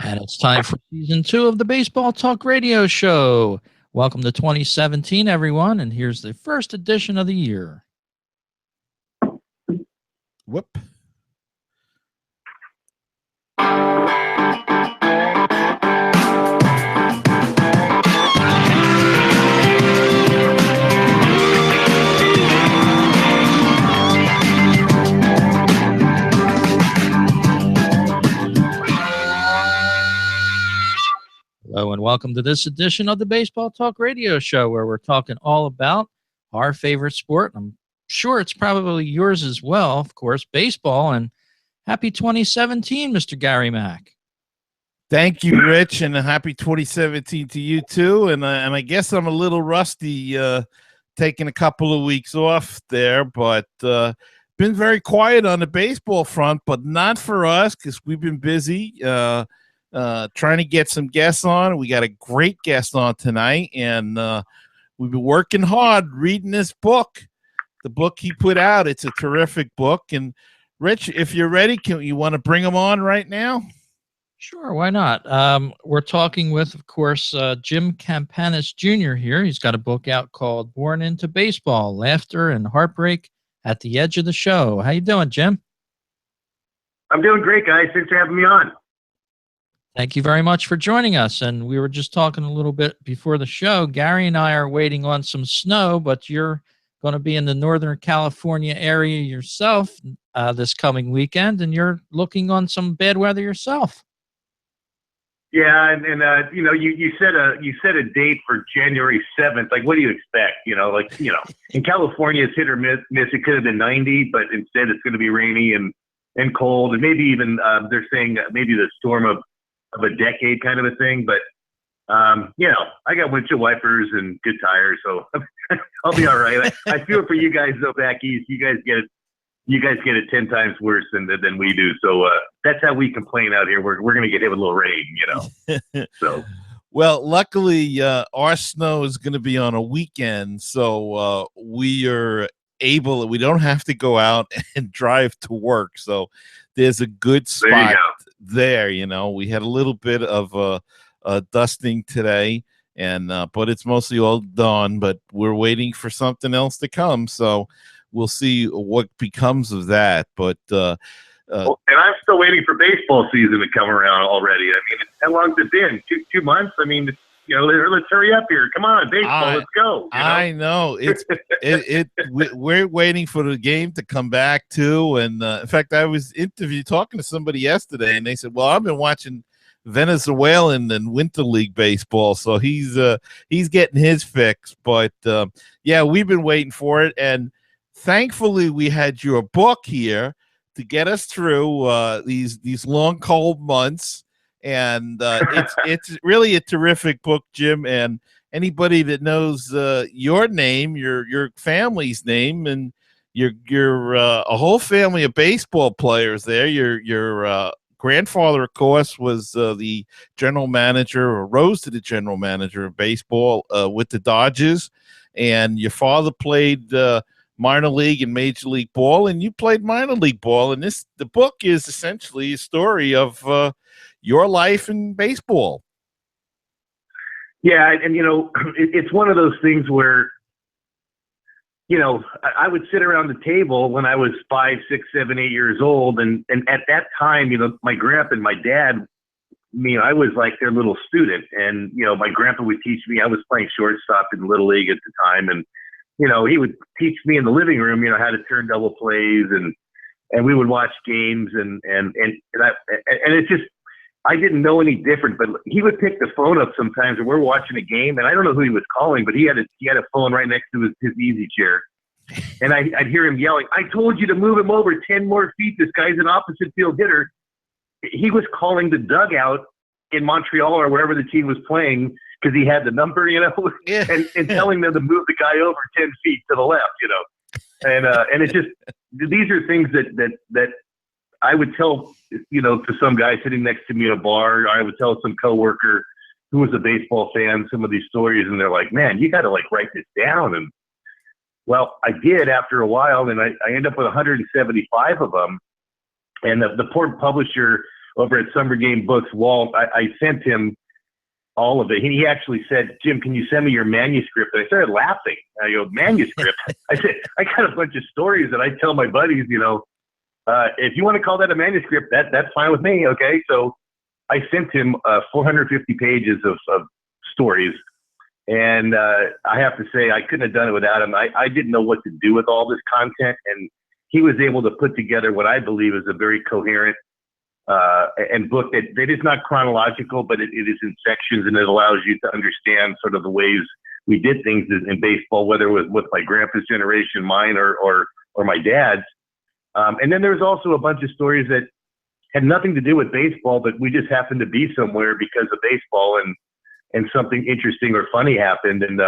And it's time for season 2 of the Baseball Talk Radio Show. Welcome to 2017, everyone. And here's the first edition of the year. Whoop. Hello, and welcome to this edition of the Baseball Talk Radio Show, where we're talking all about our favorite sport. I'm sure it's probably yours as well, of course, baseball. And happy 2017, Mr. Gary Mack. Thank you, Rich, and happy 2017 to you too. And I guess I'm a little rusty, taking a couple of weeks off there, but been very quiet on the baseball front, but not for us because we've been busy trying to get some guests on. We got a great guest on tonight, and we've been working hard reading this book, the book he put out. It's a terrific book. And Rich, if you're ready, you want to bring him on right now? Sure, why not? We're talking with, of course, Jim Campanis Jr. here. He's got a book out called Born into Baseball, Laughter and Heartbreak at the Edge of the Show. How you doing, Jim? I'm doing great, guys. Thanks for having me on. Thank you very much for joining us. And we were just talking a little bit before the show. Gary and I are waiting on some snow, but you're going to be in the Northern California area yourself this coming weekend, and you're looking on some bad weather yourself. Yeah, and you know, you set a date for January 7th. Like, what do you expect? In California, it's hit or miss. It could have been 90, but instead it's going to be rainy and cold, and maybe even they're saying maybe the storm of a decade kind of a thing. But I got windshield wipers and good tires, so I'll be all right. I feel for you guys though back east. You guys get it 10 times worse than we do. So that's how we complain out here. We're going to get hit with a little rain, So, well, luckily our snow is going to be on a weekend, so we don't have to go out and drive to work. So there's a good spot there. We had a little bit of dusting today, and but it's mostly all done. But we're waiting for something else to come. So we'll see what becomes of that. But and I'm still waiting for baseball season to come around already. I mean, how long's it been? Two months? I mean, let's hurry up here. Come on, baseball, let's go. I know we're waiting for the game to come back too. And in fact, I was talking to somebody yesterday, and they said, "Well, I've been watching Venezuelan and Winter League baseball, so he's getting his fix." But yeah, we've been waiting for it, and thankfully, we had your book here to get us through these long, cold months, and it's really a terrific book, Jim. And anybody that knows your name, your family's name, and you're a whole family of baseball players there. Your grandfather, of course, was the general manager, or rose to the general manager of baseball with the Dodgers, and your father played minor league and major league ball, and you played minor league ball. And the book is essentially a story of your life in baseball. Yeah, and it's one of those things where I would sit around the table when I was 5, 6, 7, 8 years old, and at that time, my grandpa and my dad, I was like their little student, and my grandpa would teach me. I was playing shortstop in Little League at the time, and he would teach me in the living room, how to turn double plays, and we would watch games, and it's just, I didn't know any different, but he would pick the phone up sometimes, and we're watching a game, and I don't know who he was calling, but he had a phone right next to his easy chair, and I'd hear him yelling, "I told you to move him over 10 more feet. This guy's an opposite field hitter." He was calling the dugout in Montreal or wherever the team was playing, because he had the number, Yeah. and telling them to move the guy over 10 feet to the left, and it just, these are things that I would tell, to some guy sitting next to me at a bar, or I would tell some coworker who was a baseball fan some of these stories, and they're like, "Man, you got to write this down." And well, I did after a while, and I ended up with 175 of them. And the poor publisher over at Summer Game Books, Walt, I sent him all of it. He actually said, Jim, can you send me your manuscript? And I started laughing. I go, manuscript? I said, I got a bunch of stories that I tell my buddies, if you want to call that a manuscript, that's fine with me. Okay. So I sent him 450 pages of stories. And I have to say, I couldn't have done it without him. I didn't know what to do with all this content. And he was able to put together what I believe is a very coherent and book that is not chronological, but it is in sections, and it allows you to understand sort of the ways we did things in baseball, whether it was with my grandpa's generation, mine, or my dad's. And then there's also a bunch of stories that had nothing to do with baseball, but we just happened to be somewhere because of baseball, and something interesting or funny happened. And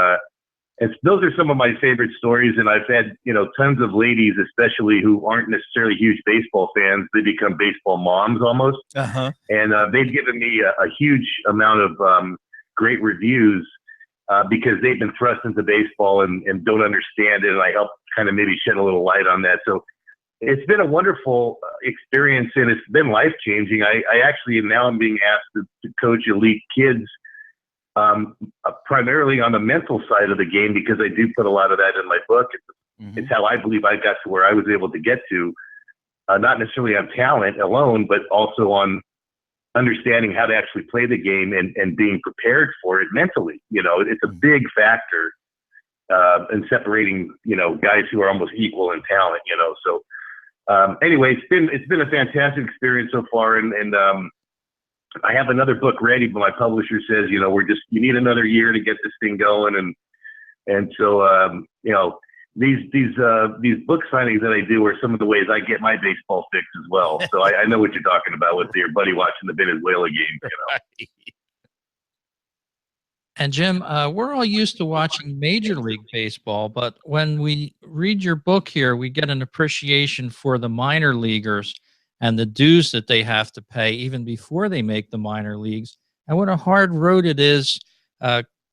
those are some of my favorite stories. And I've had, tons of ladies, especially who aren't necessarily huge baseball fans. They become baseball moms almost. Uh-huh. And they've given me a huge amount of great reviews because they've been thrust into baseball and don't understand it. And I help kind of maybe shed a little light on that. So it's been a wonderful experience, and it's been life-changing. I actually now I'm being asked to coach elite kids, primarily on the mental side of the game, because I do put a lot of that in my book. It's how I believe I got to where I was able to get to, not necessarily on talent alone, but also on understanding how to actually play the game and being prepared for it mentally. It's a big factor in separating, guys who are almost equal in talent, So anyway, it's been a fantastic experience so far. And I have another book ready, but my publisher says, you need another year to get this thing going. And so, these book signings that I do are some of the ways I get my baseball fix as well. So I know what you're talking about with your buddy watching the Venezuela game, And Jim, we're all used to watching Major League Baseball, but when we read your book here, we get an appreciation for the minor leaguers and the dues that they have to pay even before they make the minor leagues, and what a hard road it is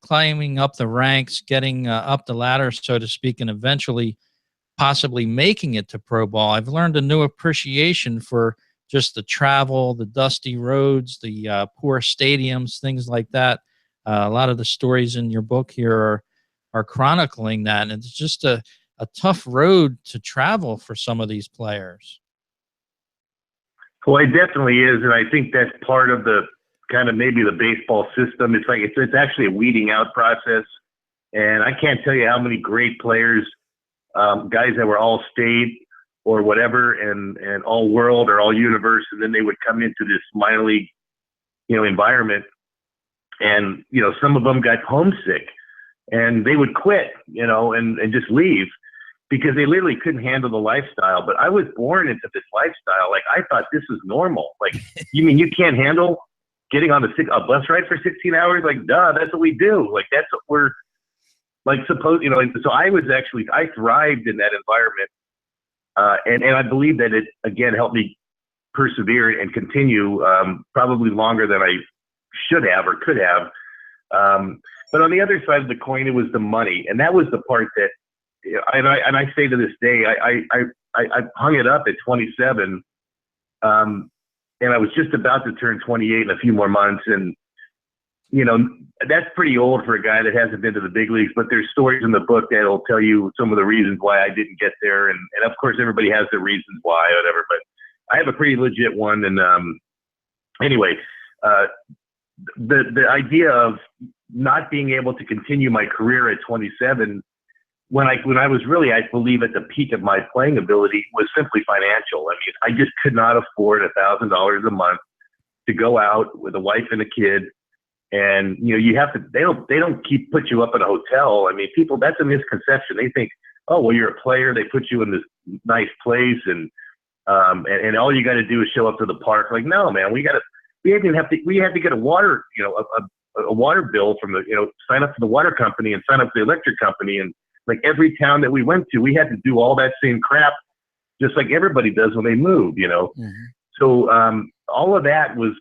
climbing up the ranks, getting up the ladder, so to speak, and eventually possibly making it to pro ball. I've learned a new appreciation for just the travel, the dusty roads, the poor stadiums, things like that. A lot of the stories in your book here are chronicling that, and it's just a tough road to travel for some of these players. Well, it definitely is, and I think that's part of the kind of maybe the baseball system. It's like it's actually a weeding out process, and I can't tell you how many great players, guys that were all state or whatever, and all world or all universe, and then they would come into this minor league, environment, and some of them got homesick, and they would quit, and just leave, because they literally couldn't handle the lifestyle. But I was born into this lifestyle. Like, I thought this was normal. Like, you mean you can't handle getting on a bus ride for 16 hours? Like, duh, that's what we do. Like, that's what we're like supposed, So I thrived in that environment. And I believe that it, again, helped me persevere and continue probably longer than I should have or could have. But on the other side of the coin, it was the money. And that was the part that, and I say to this day, I hung it up at 27, and I was just about to turn 28 in a few more months, and that's pretty old for a guy that hasn't been to the big leagues. But there's stories in the book that'll tell you some of the reasons why I didn't get there, and of course everybody has their reasons why, or whatever. But I have a pretty legit one, and anyway, the idea of not being able to continue my career at 27. When I was really, I believe, at the peak of my playing ability, was simply financial. I mean, I just could not afford $1,000 a month to go out with a wife and a kid. And, you have to, they don't put you up in a hotel. I mean, people, that's a misconception. They think, oh, well, you're a player. They put you in this nice place, and all you got to do is show up to the park. Like, no, man, we had to get a water, a water bill from sign up for the water company and sign up for the electric company. And like every town that we went to, we had to do all that same crap, just like everybody does when they move, Mm-hmm. So all of that was,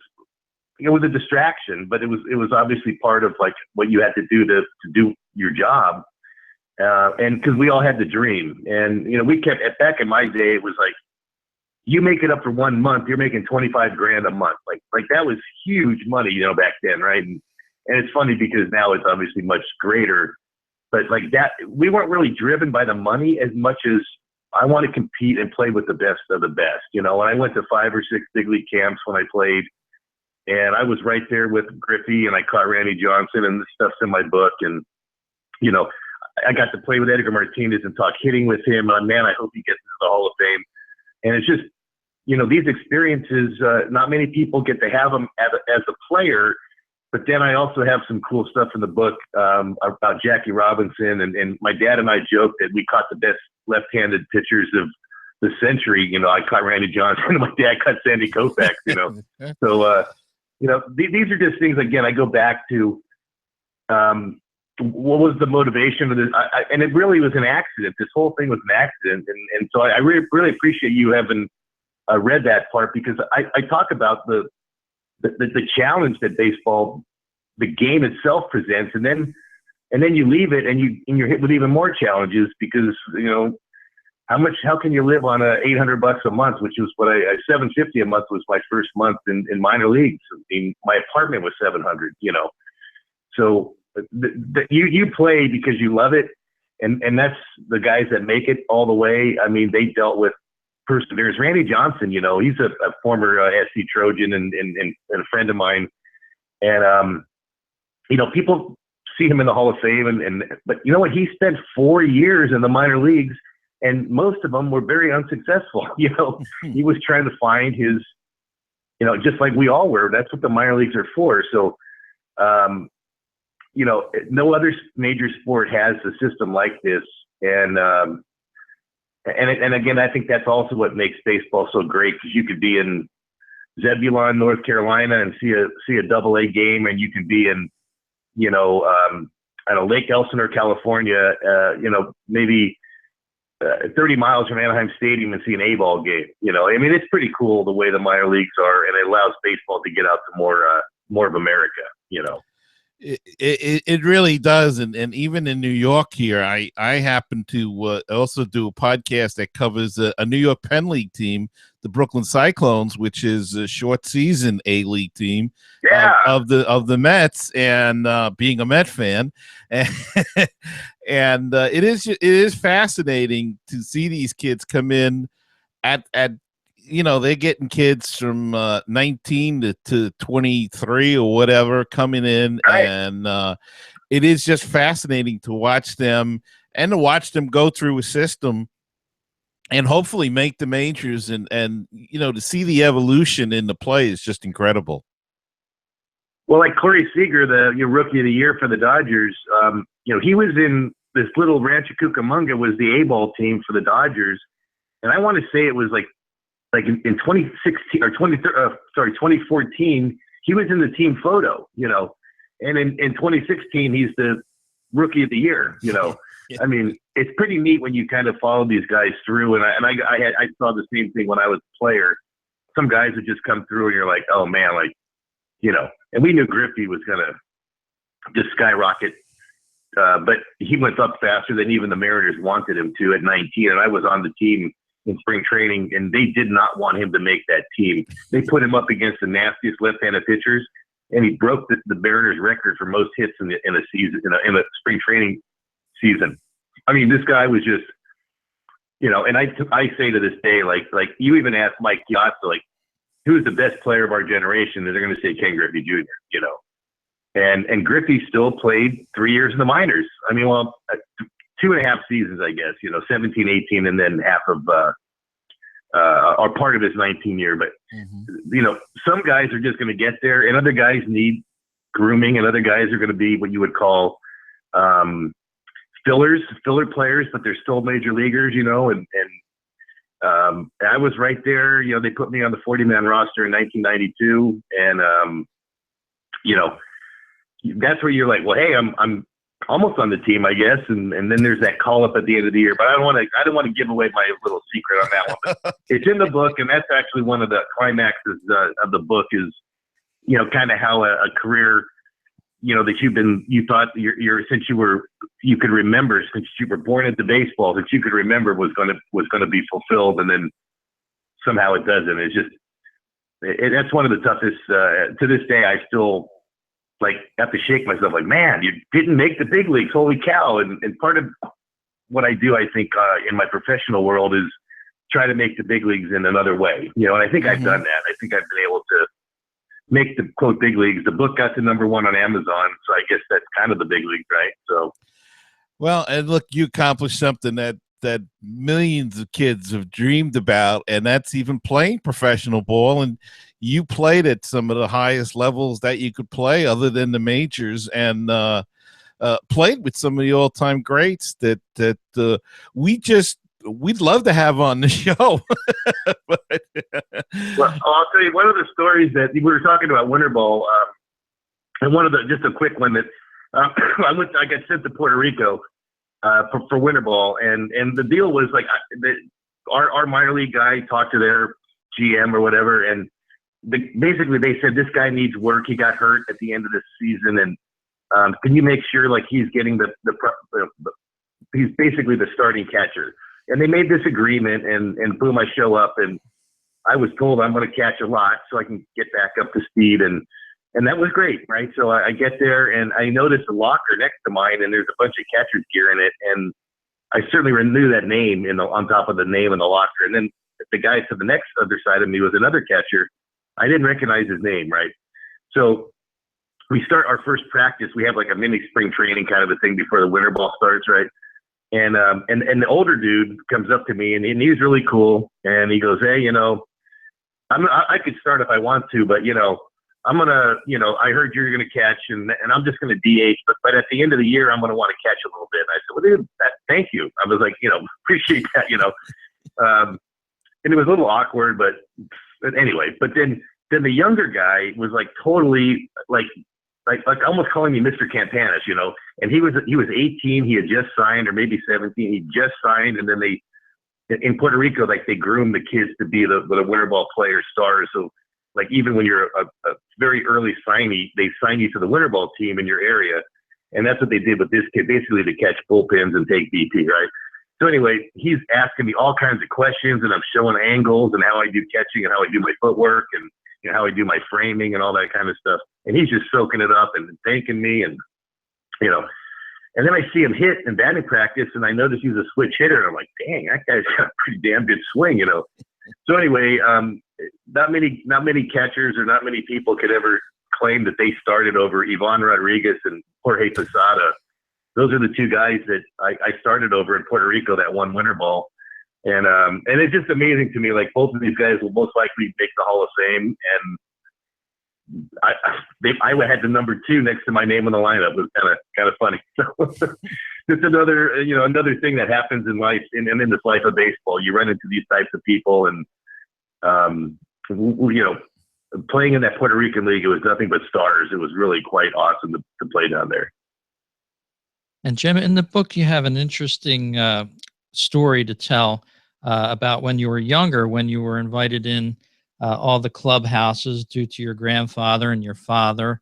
it was a distraction, but it was obviously part of like what you had to do to do your job. And because we all had the dream, and we kept, back in my day, it was like, you make it up for 1 month, you're making 25 grand a month. Like that was huge money, you know, back then. Right. And it's funny because now it's obviously much greater, but like that, we weren't really driven by the money as much as I want to compete and play with the best of the best. You know, when I went to 5 or 6 big league camps when I played, and I was right there with Griffey, and I caught Randy Johnson, and this stuff's in my book. And, you know, I got to play with Edgar Martinez and talk hitting with him. Man, I hope he gets into the Hall of Fame. And it's just, you know, these experiences, not many people get to have them as a player. But then I also have some cool stuff in the book about Jackie Robinson. And my dad and I joked that we caught the best left-handed pitchers of the century. You know, I caught Randy Johnson, and my dad caught Sandy Koufax, you know. So, you know, these are just things, again, I go back to what was the motivation of this? And it really was an accident. This whole thing was an accident. And so I really appreciate you having read that part, because I talk about the challenge that baseball, the game itself presents. And then you leave it and you're hit with even more challenges because, you know, how can you live on $800 a month, which was what $750 a month was my first month in minor leagues. I mean, my apartment was $700, you know. So you play because you love it. And that's the guys that make it all the way. I mean, they dealt with perseverance. Randy Johnson, you know, he's a former SC Trojan and a friend of mine. And, you know, people see him in the Hall of Fame but you know what? He spent 4 years in the minor leagues, and most of them were very unsuccessful. You know, he was trying to find his, you know, just like we all were. That's what the minor leagues are for. So, you know, no other major sport has a system like this. And again, I think that's also what makes baseball so great, because you could be in Zebulon, North Carolina, and see a AA game, and you can be in, you know, I don't know, Lake Elsinore, California, you know, maybe 30 miles from Anaheim Stadium and see an A-ball game. You know, I mean, it's pretty cool the way the minor leagues are, and it allows baseball to get out to more of America, you know. It really does. And even in New York here, I happen to also do a podcast that covers a New York Penn League team, the Brooklyn Cyclones, which is a short season A-League team of the Mets, and being a Met fan. And it is fascinating to see these kids come in at you know, they're getting kids from 19 to 23 or whatever coming in. Right. And it is just fascinating to watch them and to watch them go through a system and hopefully make the majors, and you know, to see the evolution in the play is just incredible. Well, like Corey Seager, your rookie of the year for the Dodgers, you know, he was in this little Rancho Cucamonga, was the A-ball team for the Dodgers. And I want to say it was like in 2016 or 2014, he was in the team photo, you know, and in 2016, he's the rookie of the year, you know. Yeah. I mean, it's pretty neat when you kind of follow these guys through. And I saw the same thing when I was a player. Some guys would just come through and you're like, oh man, like, you know, and we knew Griffey was going to just skyrocket. But he went up faster than even the Mariners wanted him to at 19. And I was on the team in spring training, and they did not want him to make that team. They put him up against the nastiest left-handed pitchers, and he broke the Mariners record for most hits in a season, in a spring training season. I mean, this guy was just, you know, and I say to this day, like you even ask Mike Piazza, like, who's the best player of our generation? And they're going to say Ken Griffey Jr., you know. And Griffey still played 3 years in the minors. I mean, well, 2.5 seasons, I guess, you know, 17, 18, and then half of, or part of his 19 year. But, you know, some guys are just going to get there, and other guys need grooming, and other guys are going to be what you would call filler players, but they're still major leaguers, you know. And I was right there. You know, they put me on the 40-man roster in 1992, and, you know, that's where you're like, well, hey, I'm almost on the team, I guess, and then there's that call up at the end of the year. But I don't want to give away my little secret on that one. But it's in the book, and that's actually one of the climaxes of the book is, you know, kind of how a career, you know, that you thought since you could remember, since you were born into baseball, that you could remember was going to be fulfilled, and then somehow it doesn't. It's just that's one of the toughest. To this day, I still like have to shake myself. Like, man, you didn't make the big leagues. Holy cow! And part of what I do, I think, in my professional world is try to make the big leagues in another way. And I think I've done that. I think I've been able to make the quote big leagues. The book got to #1 on Amazon, so I guess that's kind of the big league, right? So, well, and look, you accomplished something that millions of kids have dreamed about, and that's even playing professional ball. And you played at some of the highest levels that you could play, other than the majors, and played with some of the all-time greats that we'd love to have on the show. But, well, I'll tell you one of the stories that we were talking about winter ball, and just a quick one that I got sent to Puerto Rico for winter ball, and the deal was like our minor league guy talked to their GM or whatever, and basically they said this guy needs work. He got hurt at the end of the season, and can you make sure like he's getting he's basically the starting catcher. And they made this agreement, and boom, I show up, and I was told I'm going to catch a lot so I can get back up to speed, and that was great, right? So I get there, and I notice a locker next to mine, and there's a bunch of catcher's gear in it, and I certainly knew that name on top of the name in the locker. And then the guy to the next other side of me was another catcher. I didn't recognize his name, right? So we start our first practice. We have like a mini spring training kind of a thing before the winter ball starts, right? And the older dude comes up to me, and he's really cool, and he goes, "Hey, I could start if I want to, but I'm gonna, I heard you're gonna catch, and I'm just gonna DH, but at the end of the year, I'm gonna want to catch a little bit." And I said, "Well, dude, thank you." I was like, appreciate that, and it was a little awkward, but anyway. But then the younger guy was like totally like almost calling me Mr. Campanis, and he was 18. He had just signed, or maybe 17. He just signed. And then in Puerto Rico, like they groom the kids to be the winter ball player stars. So like, even when you're a very early signee, they sign you to the winter ball team in your area. And that's what they did with this kid, basically to catch bullpens and take BP, right? So anyway, he's asking me all kinds of questions, and I'm showing angles and how I do catching and how I do my footwork and how I do my framing and all that kind of stuff. And he's just soaking it up and thanking me, and and then I see him hit in batting practice, and I notice he's a switch hitter, and I'm like, dang, that guy's got a pretty damn good swing, So anyway, not many catchers or not many people could ever claim that they started over Ivan Rodriguez and Jorge Posada. Those are the two guys that I started over in Puerto Rico that won winter ball. And it's just amazing to me. Like, both of these guys will most likely make the Hall of Fame, and I had the #2 next to my name in the lineup. It was kind of funny. So it's another thing that happens in life, and in this life of baseball. You run into these types of people, and playing in that Puerto Rican league, it was nothing but stars. It was really quite awesome to play down there. And Jim, in the book, you have an interesting story to tell about when you were younger, when you were invited in all the clubhouses due to your grandfather and your father.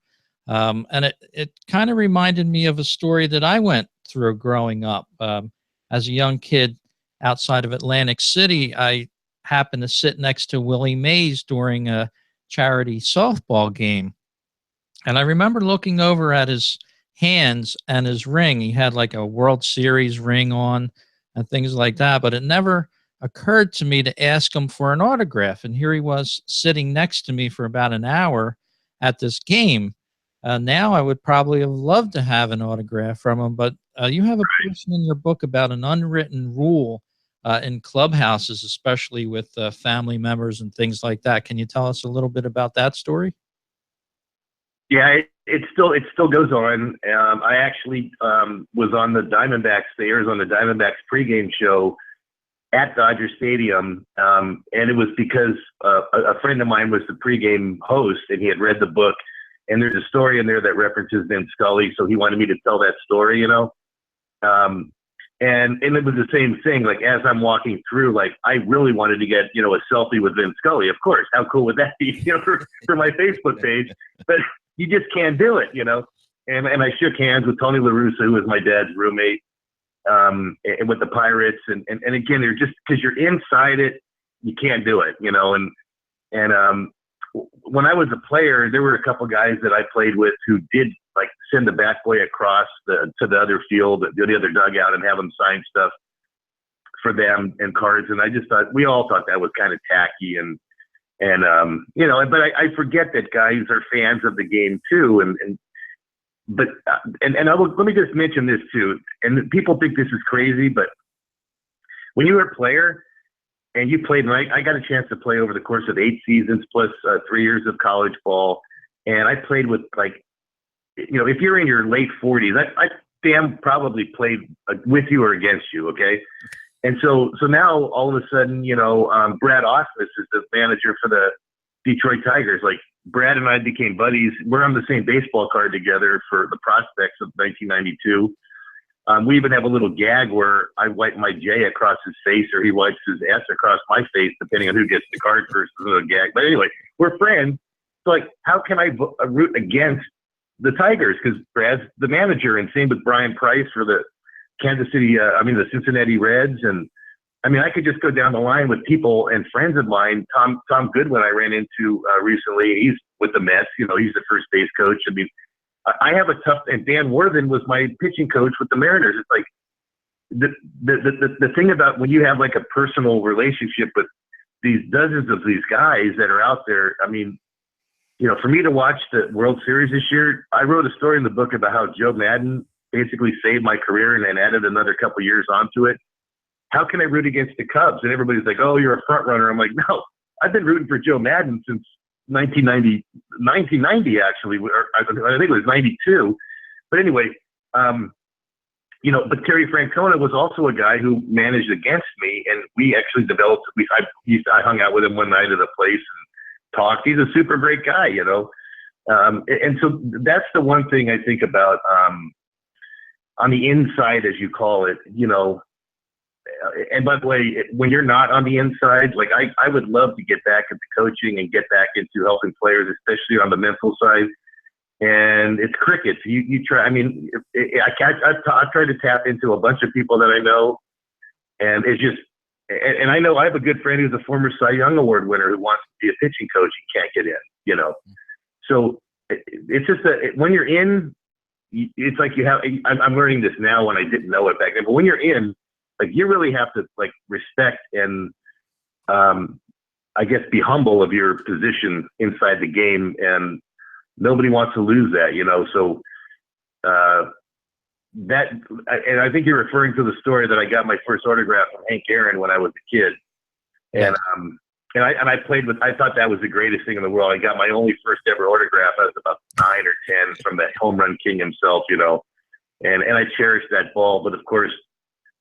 And it kind of reminded me of a story that I went through growing up. As a young kid outside of Atlantic City, I happened to sit next to Willie Mays during a charity softball game. And I remember looking over at his hands and his ring. He had like a World Series ring on and things like that, but it never occurred to me to ask him for an autograph. And here he was sitting next to me for about an hour at this game. Now I would probably have loved to have an autograph from him, but you have a portion in your book about an unwritten rule in clubhouses, especially with family members and things like that. Can you tell us a little bit about that story? Yeah, it still goes on. I actually was on the Arizona Diamondbacks pregame show at Dodger Stadium, and it was because a friend of mine was the pregame host, and he had read the book, and there's a story in there that references Vin Scully, so he wanted me to tell that story, and it was the same thing. Like, as I'm walking through, like, I really wanted to get, a selfie with Vin Scully. Of course, how cool would that be, for my Facebook page? But you just can't do it, And I shook hands with Tony La Russa, who was my dad's roommate, and with the Pirates. And again, they're just, because you're inside it, you can't do it, and when I was a player, there were a couple guys that I played with who did like send the bat boy across to the other field, the other dugout, and have them sign stuff for them and cards. And I just thought, we all thought that was kind of tacky, but I forget that guys are fans of the game too. Let me just mention this too. And people think this is crazy, but when you were a player, and you played, and I got a chance to play over the course of 8 seasons plus 3 years of college ball. And I played with, like, if you're in your late 40s, I damn probably played with you or against you, okay? And so now all of a sudden, Brad Ausmus is the manager for the Detroit Tigers. Like, Brad and I became buddies. We're on the same baseball card together for the prospects of 1992. We even have a little gag where I wipe my J across his face, or he wipes his S across my face, depending on who gets the card first. It's a little gag. But anyway, we're friends. So, like, how can I root against the Tigers? Because Brad's the manager, and same with Brian Price for the the Cincinnati Reds. And I mean, I could just go down the line with people and friends of mine. Tom Goodwin I ran into recently. He's with the Mets. He's the first base coach. I mean, I have a tough, and Dan Worthen was my pitching coach with the Mariners. It's like the thing about when you have like a personal relationship with these dozens of these guys that are out there. I mean, for me to watch the World Series this year, I wrote a story in the book about how Joe Madden basically saved my career and then added another couple years onto it. How can I root against the Cubs? And everybody's like, "Oh, you're a front runner." I'm like, no, I've been rooting for Joe Madden since 1990 actually, or I think it was 92. But anyway, but Terry Francona was also a guy who managed against me, and we actually developed. I hung out with him one night at a place and talked. He's a super great guy, and so that's the one thing I think about on the inside, as you call it, And by the way, when you're not on the inside, like I would love to get back into coaching and get back into helping players, especially on the mental side. And it's crickets. You try. I mean, I've tried to tap into a bunch of people that I know, and it's just. And I know I have a good friend who's a former Cy Young Award winner who wants to be a pitching coach. He can't get in. So it's just that when you're in, it's like you have. I'm learning this now when I didn't know it back then. But when you're in, like, you really have to like respect and I guess be humble of your position inside the game, and nobody wants to lose that, So that, and I think you're referring to the story that I got my first autograph from Hank Aaron when I was a kid, and I played with. I thought that was the greatest thing in the world. I got my only first ever autograph. I was about 9 or 10 from the home run king himself, and I cherished that ball. But of course,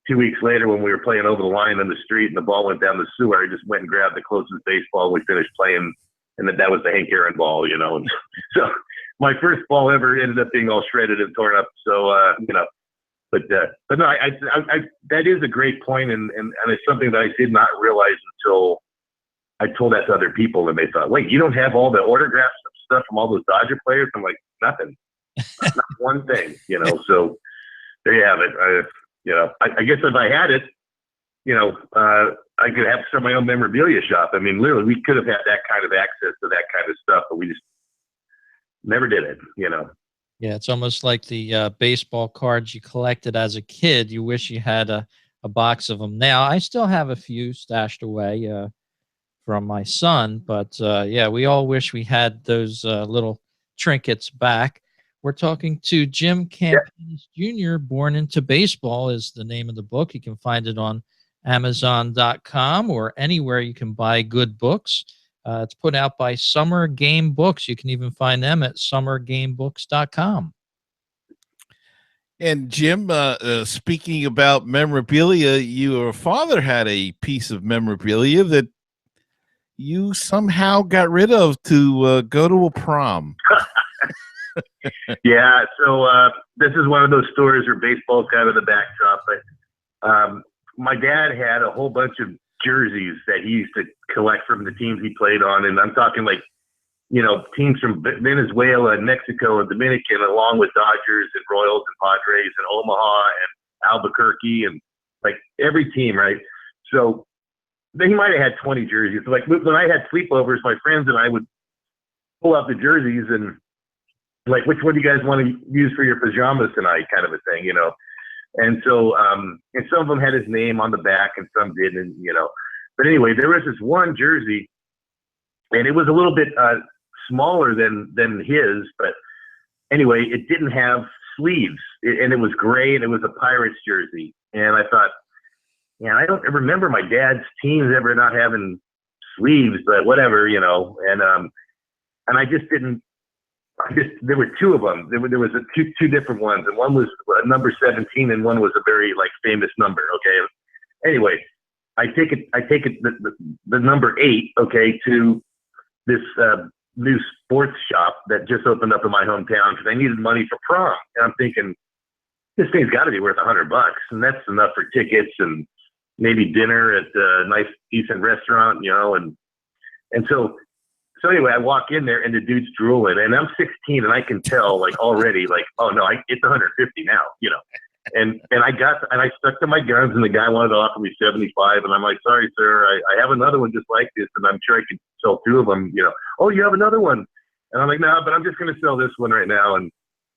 2 weeks later, when we were playing over the line on the street and the ball went down the sewer, I just went and grabbed the closest baseball. We finished playing, and that was the Hank Aaron ball, And so my first ball ever ended up being all shredded and torn up. So, but no, I that is a great point, and it's something that I did not realize until I told that to other people, and they thought, "Wait, you don't have all the autographs stuff from all those Dodger players?" I'm like, nothing, not one thing, So there you have it. I guess if I had it, I could have some of my own memorabilia shop. I mean, literally, we could have had that kind of access to that kind of stuff, but we just never did it, Yeah, it's almost like the baseball cards you collected as a kid. You wish you had a box of them. Now, I still have a few stashed away from my son, but yeah, we all wish we had those little trinkets back. We're talking to Jim Campanis Jr. Born into Baseball is the name of the book. You can find it on Amazon.com or anywhere you can buy good books. It's put out by Summer Game Books. You can even find them at summergamebooks.com. And Jim, speaking about memorabilia, your father had a piece of memorabilia that you somehow got rid of to go to a prom. Yeah, so this is one of those stories where baseball's kind of the backdrop. But my dad had a whole bunch of jerseys that he used to collect from the teams he played on, and I'm talking like, teams from Venezuela and Mexico and Dominican, along with Dodgers and Royals and Padres and Omaha and Albuquerque and like every team, right? So Then he might have had 20 jerseys. So like when I had sleepovers, my friends and I would pull out the jerseys and like, which one do you guys want to use for your pajamas tonight, kind of a thing, you know? And so, and some of them had his name on the back and some didn't, you know. But anyway, there was this one jersey, and it was a little bit smaller than his, but anyway, it didn't have sleeves, and it was gray, and it was a Pirates jersey. And I thought, yeah, I don't remember my dad's teams ever not having sleeves, but whatever, you know. And I just didn't. There were two of them. There was two different ones, and one was number 17, and one was a very like famous number. Okay. Anyway, I take it the number 8, okay, to this new sports shop that just opened up in my hometown because I needed money for prom, and I'm thinking this thing's got to be worth $100, and that's enough for tickets and maybe dinner at a nice decent restaurant, you know, and so. So anyway, I walk in there and the dude's drooling, and I'm 16 and I can tell like already like, oh no, it's 150 now, you know. And I stuck to my guns, and the guy wanted to offer me 75, and I'm like, sorry, sir, I have another one just like this, and I'm sure I could sell 2 of them, you know. Oh, you have another one? And I'm like, no, but I'm just going to sell this one right now. And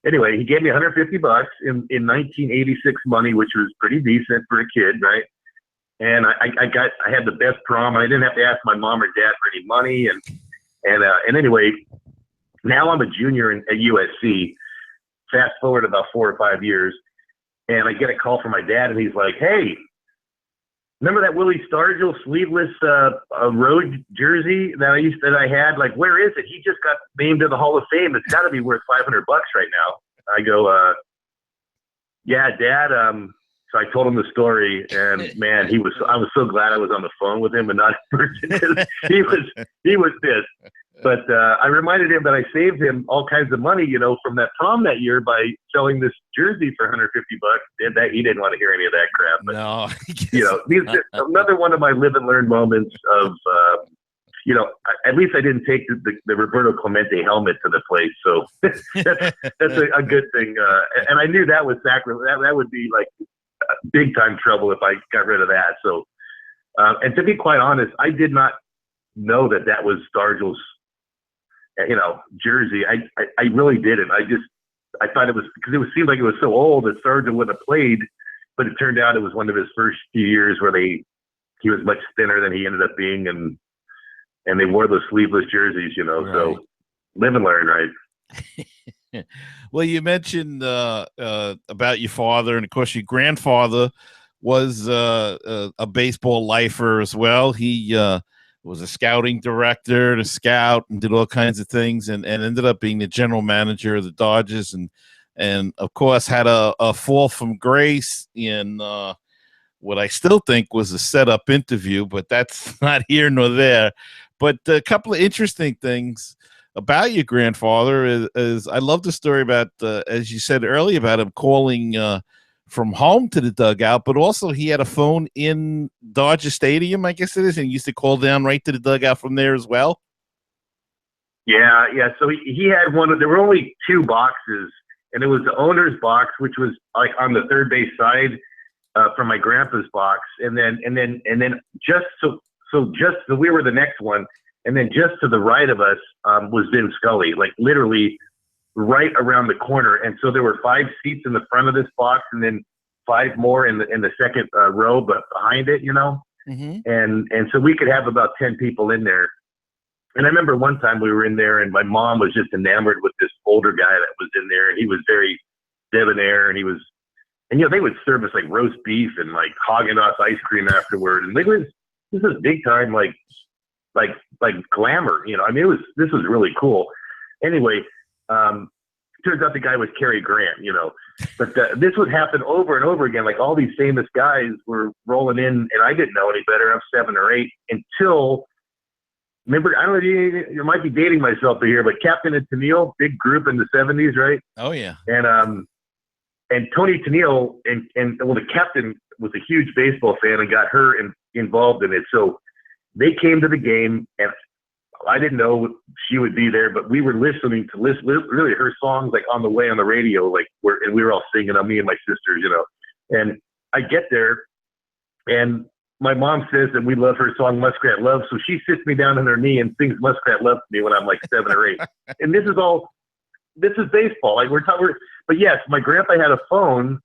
anyway, he gave me $150 in 1986 money, which was pretty decent for a kid, right? And I had the best prom. I didn't have to ask my mom or dad for any money, and anyway, now I'm a junior at USC. Fast forward about 4 or 5 years, and I get a call from my dad, and he's like, "Hey, remember that Willie Stargell sleeveless road jersey that I had? Like, where is it? He just got named to the Hall of Fame. It's got to be worth $500 right now." I go, "Yeah, Dad." So I told him the story, and man, I was so glad I was on the phone with him and not in person. he was pissed. But I reminded him that I saved him all kinds of money, you know, from that prom that year by selling this jersey for $150. And that he didn't want to hear any of that crap. But, No, you know, another one of my live and learn moments of, you know, at least I didn't take the Roberto Clemente helmet to the place, so that's a good thing. And I knew that was sacrilege. That would be like big time trouble if I got rid of that. So, and to be quite honest, I did not know that was Stargell's, you know, jersey. I really didn't. I thought it was because seemed like it was so old that Stargell would have played, but it turned out it was one of his first few years where he was much thinner than he ended up being, and they wore those sleeveless jerseys, you know. Right. So live and learn, right? Well, you mentioned about your father, and of course your grandfather was a baseball lifer as well. He was a scouting director and a scout and did all kinds of things, and ended up being the general manager of the Dodgers, and of course had a fall from grace in what I still think was a setup interview, but that's not here nor there. But a couple of interesting things about your grandfather is I love the story about, as you said earlier, about him calling from home to the dugout, but also he had a phone in Dodger Stadium, I guess it is, and he used to call down right to the dugout from there as well. Yeah. So he had there were only 2 boxes, and it was the owner's box, which was like on the third base side from my grandpa's box, and then just so we were the next one. And then just to the right of us was Vin Scully, like literally right around the corner. And so there were 5 seats in the front of this box, and then 5 more in the second row, but behind it, you know. Mm-hmm. And so we could have about 10 people in there. And I remember one time we were in there, and my mom was just enamored with this older guy that was in there, and he was very debonair, and you know, they would serve us like roast beef and like Haagen-Dazs ice cream afterward, and this was big time like glamour, you know. I mean, this was really cool. Anyway, turns out the guy was Cary Grant, you know. But this would happen over and over again. Like all these famous guys were rolling in, and I didn't know any better. I'm 7 or 8 until, remember, I don't know, you might be dating myself here, but Captain and Tennille, big group in the 70s, right? Oh yeah. And Tony Tennille and well, the captain was a huge baseball fan and got her involved in it. So they came to the game, and I didn't know she would be there, but we were listening to really her songs like on the way on the radio, and we were all singing, me and my sisters, you know. And I get there, and my mom says that we love her song Muskrat Love, so she sits me down on her knee and sings Muskrat Love to me when I'm like 7 or 8. And this is baseball. Like but yes, my grandpa had a phone,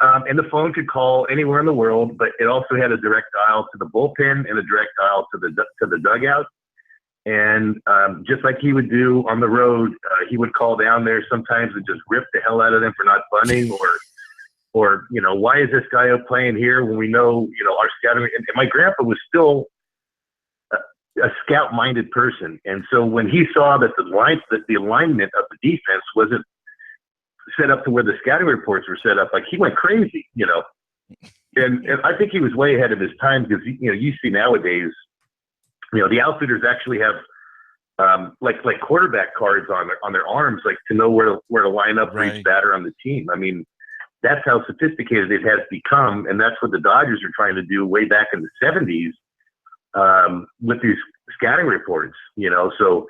and the phone could call anywhere in the world, but it also had a direct dial to the bullpen and a direct dial to the dugout. And just like he would do on the road, he would call down there sometimes and just rip the hell out of them for not bunting, or why is this guy up playing here when we know our scouting. And my grandpa was still a scout-minded person, and so when he saw that the alignment of the defense wasn't set up to where the scouting reports were set up, like he went crazy, And I think he was way ahead of his time, because you see nowadays, the outfitters actually have like quarterback cards on their arms, like to know where to line up for each batter on the team. I mean, that's how sophisticated it has become, and that's what the Dodgers are trying to do way back in the 70s with these scouting reports. So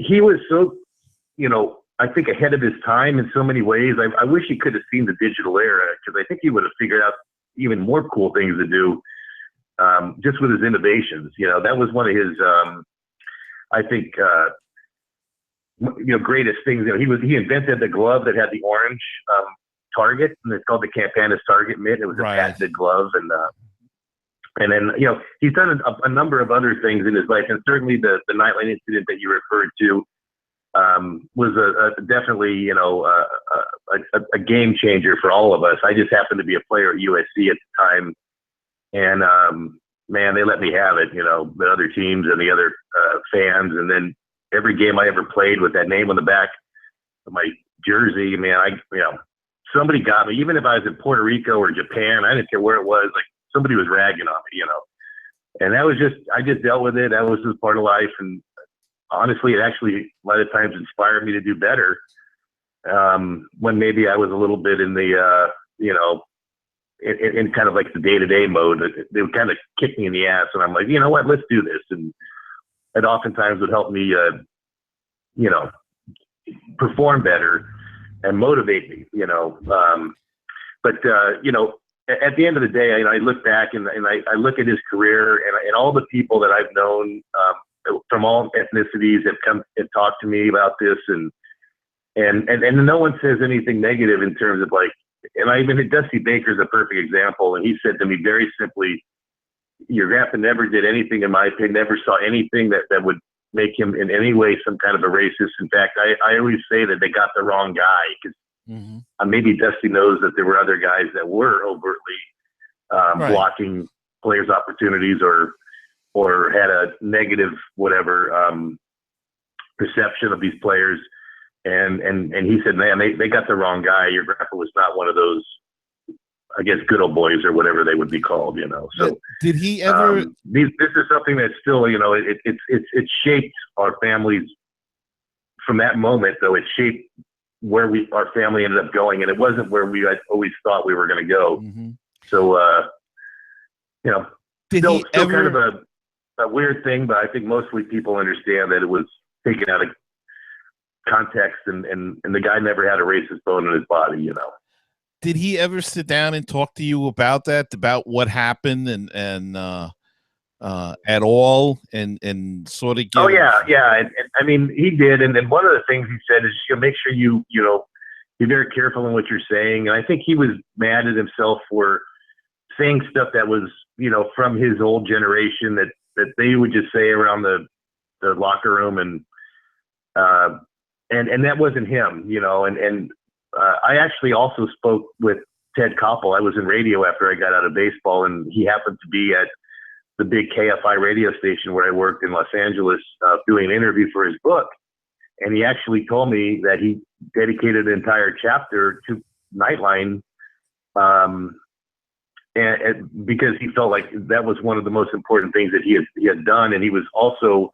he was so I think ahead of his time in so many ways. I wish he could have seen the digital era, because I think he would have figured out even more cool things to do just with his innovations. That was one of his I think greatest things. He invented the glove that had the orange target, and it's called the Campanis target mitt. It was a patented glove, and then he's done a number of other things in his life, and certainly the Nightline incident that you referred to was definitely a game changer for all of us. I just happened to be a player at USC at the time, and man, they let me have it. The other teams and the other fans, and then every game I ever played with that name on the back of my jersey, man, somebody got me. Even if I was in Puerto Rico or Japan, I didn't care where it was. Like, somebody was ragging on me, And that was I just dealt with it. That was just part of life. And honestly, it actually a lot of times inspired me to do better when maybe I was a little bit in the, in kind of like the day-to-day mode. They would kind of kick me in the ass, and I'm like, you know what, let's do this. And it oftentimes would help me, perform better and motivate me, But at the end of the day, I look back and I look at his career and all the people that I've known from all ethnicities have come and talked to me about this, and no one says anything negative in terms of like, and Dusty Baker's a perfect example, and he said to me very simply, your grandpa never did anything, in my opinion, never saw anything that would make him in any way some kind of a racist. In fact, I always say that they got the wrong guy, because maybe Dusty knows that there were other guys that were overtly blocking players' opportunities or had a negative perception of these players. And he said, man, they got the wrong guy. Your grandpa was not one of those, I guess, good old boys or whatever they would be called, So did he ever? This is something that's still, it shaped our families from that moment. Though it shaped where our family ended up going, and it wasn't where we always thought we were going to go. So, still kind of a weird thing, but I think mostly people understand that it was taken out of context, and the guy never had a racist bone in his body, Did he ever sit down and talk to you about that, about what happened and at all, and sort of give? Oh yeah. And I mean, he did. And then one of the things he said is, make sure you be very careful in what you're saying. And I think he was mad at himself for saying stuff that was, from his old generation that they would just say around the locker room. And that wasn't him, and I actually also spoke with Ted Koppel. I was in radio after I got out of baseball, and he happened to be at the big KFI radio station where I worked in Los Angeles doing an interview for his book. And he actually told me that he dedicated an entire chapter to Nightline and because he felt like that was one of the most important things that he had done. And he was also,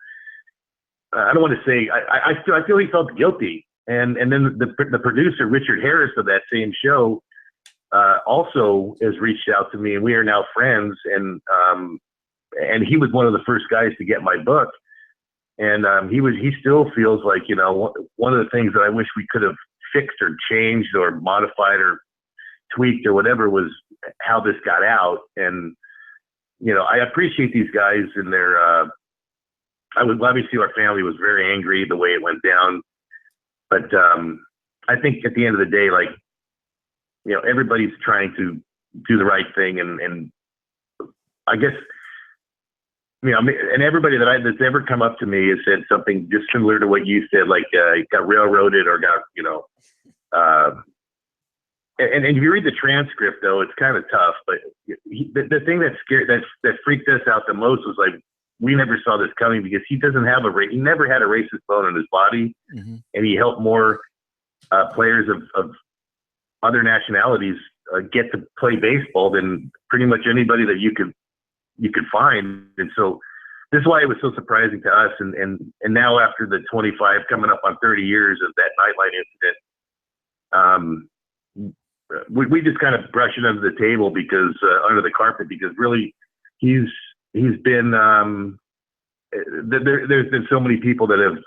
I don't want to say, I feel he felt guilty. And then the producer, Richard Harris, of that same show also has reached out to me, and we are now friends. And he was one of the first guys to get my book. And he still feels like, one of the things that I wish we could have fixed or changed or modified or, tweaked or whatever was how this got out. And, you know, I appreciate these guys and their, obviously our family was very angry the way it went down. But I think at the end of the day, like, you know, everybody's trying to do the right thing. And I guess, you know, and everybody that's ever come up to me has said something just similar to what you said, like got railroaded or got, you know, and if you read the transcript though, it's kind of tough. But the thing that scared, that freaked us out the most was like, we never saw this coming because he doesn't have he never had a racist bone in his body, and he helped more players of other nationalities get to play baseball than pretty much anybody that you could find. And so this is why it was so surprising to us. And now after the 25 coming up on 30 years of that Nightline incident, we just kind of brush it under the table because under the carpet, because really he's been there's been so many people that have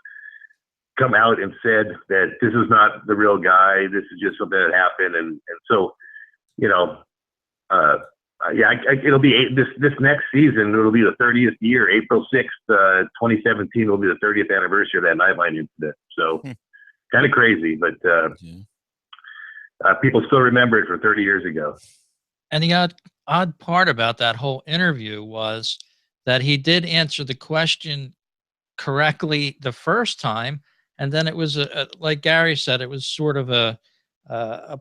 come out and said that this is not the real guy. This is just something that happened. And so, you know, it'll be this next season. It'll be the 30th year, April 6th, 2017 will be the 30th anniversary of that Nightline incident. So kind of crazy, but people still remember it from 30 years ago. And the odd part about that whole interview was that he did answer the question correctly the first time. And then it was like Gary said, it was sort of a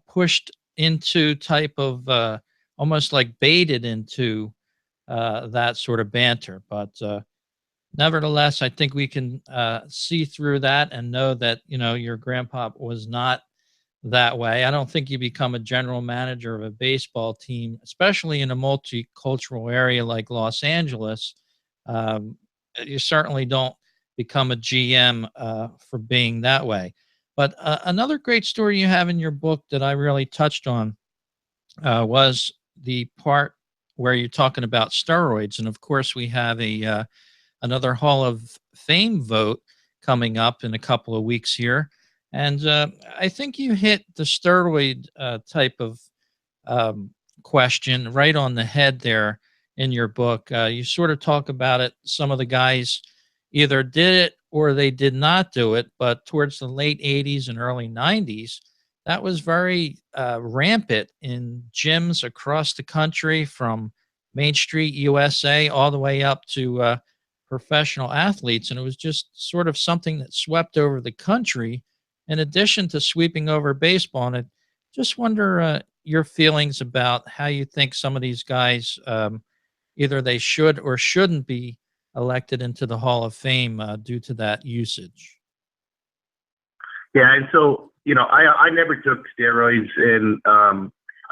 pushed into type of almost like baited into that sort of banter. But nevertheless, I think we can see through that and know that, you know, your grandpa was not that way. I don't think you become a general manager of a baseball team, especially in a multicultural area like Los Angeles. You certainly don't become a GM for being that way. But another great story you have in your book that I really touched on was the part where you're talking about steroids. And of course, we have another Hall of Fame vote coming up in a couple of weeks here. And I think you hit the steroid type of question right on the head there in your book. You sort of talk about it. Some of the guys either did it or they did not do it. But towards the late 80s and early 90s, that was very rampant in gyms across the country, from Main Street USA all the way up to professional athletes. And it was just sort of something that swept over the country in addition to sweeping over baseball. And I just wonder your feelings about how you think some of these guys, either they should or shouldn't be elected into the Hall of Fame due to that usage. Yeah, and so, you know, I never took steroids, and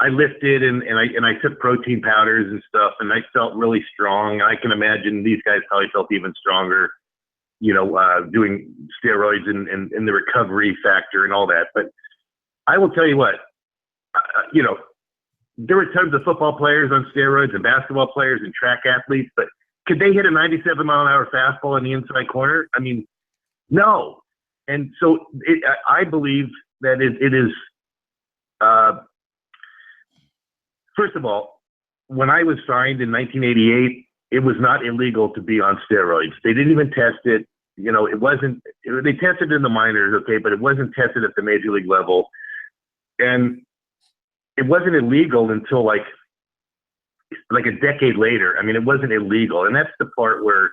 I lifted and I took protein powders and stuff, and I felt really strong. I can imagine these guys probably felt even stronger, you know, doing steroids and the recovery factor and all that. But I will tell you what, you know, there were tons of football players on steroids and basketball players and track athletes, but could they hit a 97-mile-an-hour fastball in the inside corner? I mean, no. And so I believe that it is, first of all, when I was signed in 1988, it was not illegal to be on steroids. They didn't even test it. You know, they tested in the minors, okay, but it wasn't tested at the major league level. And it wasn't illegal until like a decade later. I mean, it wasn't illegal. And that's the part where,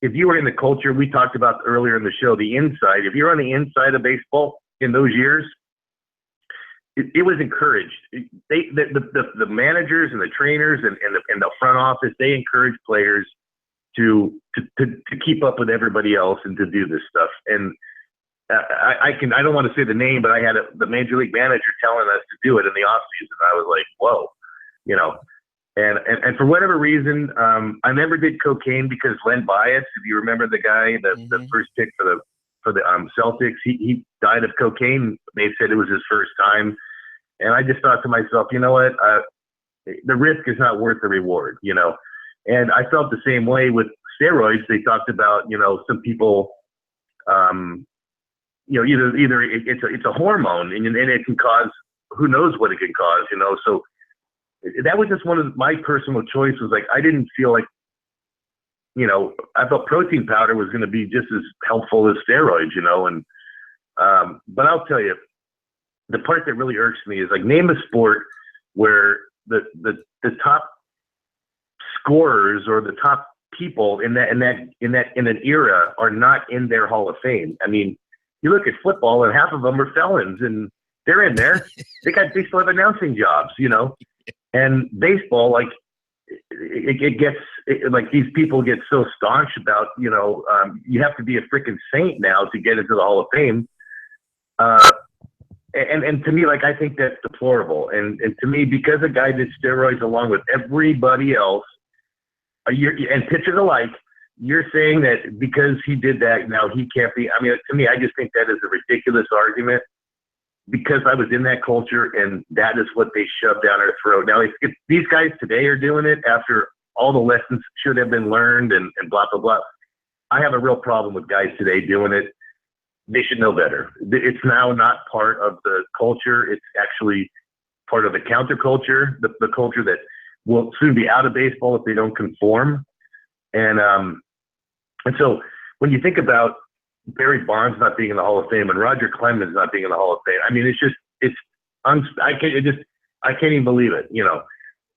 if you were in the culture we talked about earlier in the show, the inside, if you're on the inside of baseball in those years, it was encouraged. The managers and the trainers and the front office, they encouraged players to keep up with everybody else and to do this stuff. And I don't want to say the name, but I had the major league manager telling us to do it in the offseason. I was like, whoa, you know. And for whatever reason, I never did cocaine because Len Bias, if you remember the guy, the first pick for the Celtics, he died of cocaine. They said it was his first time, and I just thought to myself, you know what, the risk is not worth the reward, you know. And I felt the same way with steroids. They talked about, you know, some people, you know, either it's a hormone and it can cause who knows what it can cause, So that was just one of my personal choices. Like, I didn't feel like, I thought protein powder was going to be just as helpful as steroids, and, but I'll tell you, the part that really irks me is, like, name a sport where the top scorers or the top people in an era are not in their Hall of Fame. I mean, you look at football and half of them are felons and they're in there. They still have announcing jobs, and baseball, like, it gets like, these people get so staunch about, you have to be a freaking saint now to get into the Hall of Fame. And to me, like, I think that's deplorable. And to me, because a guy did steroids along with everybody else, and pitchers alike, you're saying that because he did that, now he can't be. I mean, to me, I just think that is a ridiculous argument, because I was in that culture and that is what they shoved down our throat. Now, if these guys today are doing it after all the lessons should have been learned and blah, blah, blah, I have a real problem with guys today doing it. They should know better. It's now not part of the culture. It's actually part of the counterculture, the culture that will soon be out of baseball if they don't conform. And so when you think about Barry Bonds not being in the Hall of Fame and Roger Clemens not being in the Hall of Fame, I mean, I can't even believe it,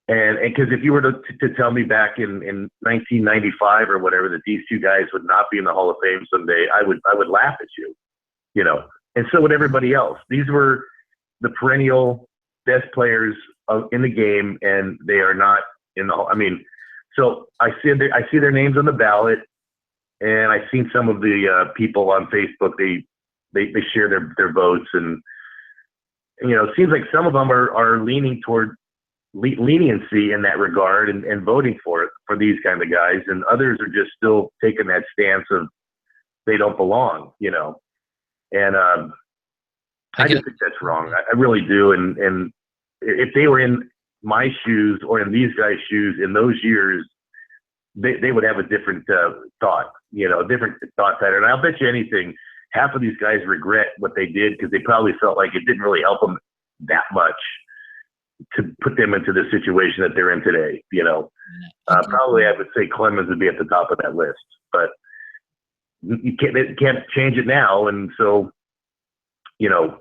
And because if you were to tell me back in 1995 or whatever that these two guys would not be in the Hall of Fame someday, I would laugh at you, And so would everybody else. These were the perennial best players in the game, and they are not in the Hall. I mean, so I see their names on the ballot, and I've seen some of the people on Facebook. They share their votes, and it seems like some of them are leaning toward leniency in that regard and voting for these kind of guys, and others are just still taking that stance of they don't belong, And I just think that's wrong. I really do. And if they were in my shoes or in these guys' shoes in those years, they would have a different thought, a different thought pattern. And I'll bet you anything, half of these guys regret what they did because they probably felt like it didn't really help them that much to put them into the situation that they're in today. Probably I would say Clemens would be at the top of that list, but you can't change it now. And so,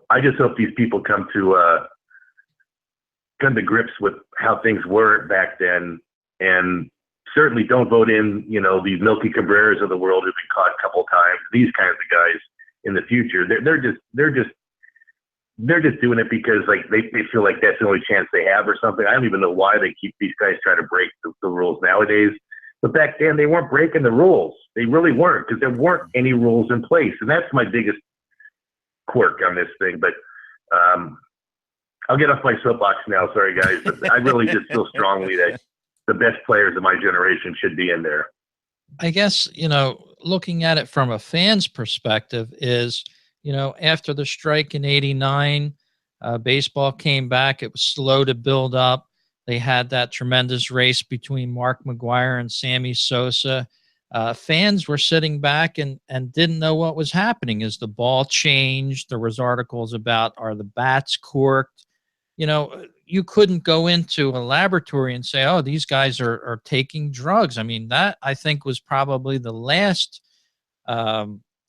I just hope these people come to grips with how things were back then, and certainly don't vote in, these Milky Cabreras of the world who've been caught a couple of times. These kinds of guys in the future, they're just doing it because, like, they feel like that's the only chance they have or something. I don't even know why they keep these guys trying to break the rules nowadays. But back then, they weren't breaking the rules. They really weren't, because there weren't any rules in place. And that's my biggest quirk on this thing. But I'll get off my soapbox now. Sorry, guys. But I really just feel strongly that the best players of my generation should be in there. I guess, looking at it from a fan's perspective is, after the strike in '89, baseball came back. It was slow to build up. They had that tremendous race between Mark McGwire and Sammy Sosa. Fans were sitting back and didn't know what was happening as the ball changed. There was articles about, are the bats corked? You couldn't go into a laboratory and say, oh, these guys are taking drugs. I mean, that I think was probably the last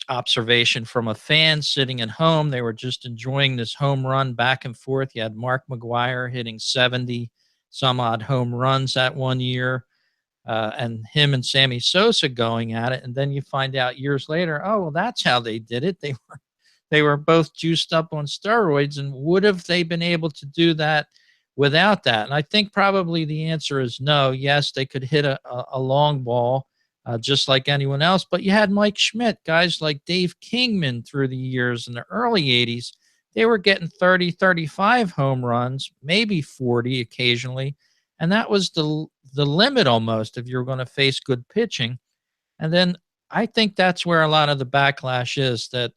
observation from a fan sitting at home. They were just enjoying this home run back and forth. You had Mark McGwire hitting 70 some odd home runs that one year, and him and Sammy Sosa going at it. And then you find out years later, oh, well, that's how they did it. They were both juiced up on steroids. And would have they been able to do that without that? And I think probably the answer is no. Yes, they could hit a long ball just like anyone else. But you had Mike Schmidt, guys like Dave Kingman through the years in the early 80s. They were getting 30, 35 home runs, maybe 40 occasionally. And that was the limit almost if you were going to face good pitching. And then I think that's where a lot of the backlash is, that,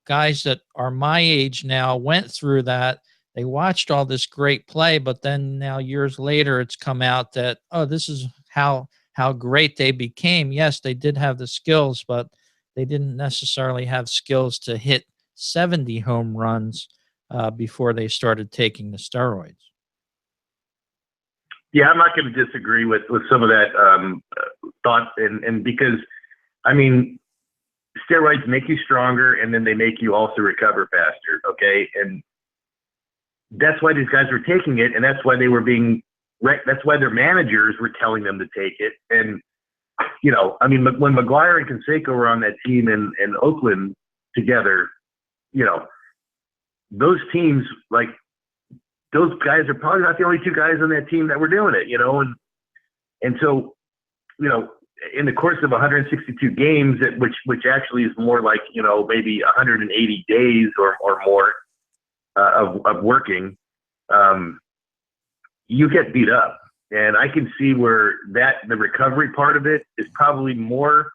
guys that are my age now went through that. They watched all this great play, but then now years later, it's come out that, oh, this is how great they became. Yes, they did have the skills, but they didn't necessarily have skills to hit 70 home runs before they started taking the steroids. Yeah, I'm not going to disagree with some of that thought, and because, I mean, steroids make you stronger, and then they make you also recover faster. Okay, and that's why these guys were taking it, and that's why they were being. That's why their managers were telling them to take it. And you know, I mean, when McGuire and Canseco were on that team in Oakland together, you know, those teams, like, those guys are probably not the only two guys on that team that were doing it, you know, and so, you know, in the course of 162 games, which actually is more like, you know, maybe 180 days or more of working, you get beat up. And I can see where the recovery part of it is probably more